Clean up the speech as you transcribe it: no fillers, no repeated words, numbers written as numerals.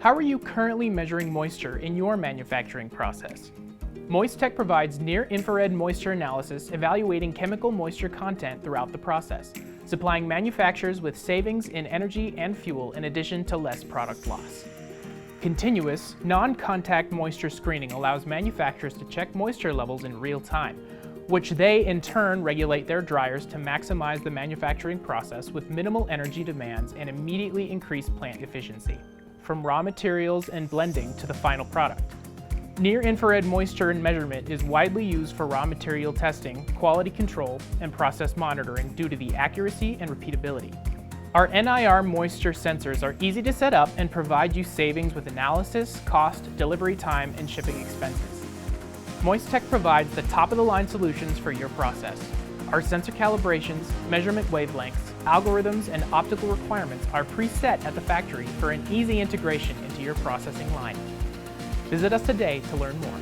How are you currently measuring moisture in your manufacturing process? MoistTech provides near-infrared moisture analysis evaluating chemical moisture content throughout the process, supplying manufacturers with savings in energy and fuel in addition to less product loss. Continuous, non-contact moisture screening allows manufacturers to check moisture levels in real time, which they in turn regulate their dryers to maximize the manufacturing process with minimal energy demands and immediately increase plant efficiency, from raw materials and blending to the final product. Near-infrared moisture measurement is widely used for raw material testing, quality control, and process monitoring due to the accuracy and repeatability. Our NIR moisture sensors are easy to set up and provide you savings with analysis, cost, delivery time, and shipping expenses. MoistTech provides the top-of-the-line solutions for your process. Our sensor calibrations, measurement wavelengths, algorithms, and optical requirements are preset at the factory for an easy integration into your processing line. Visit us today to learn more.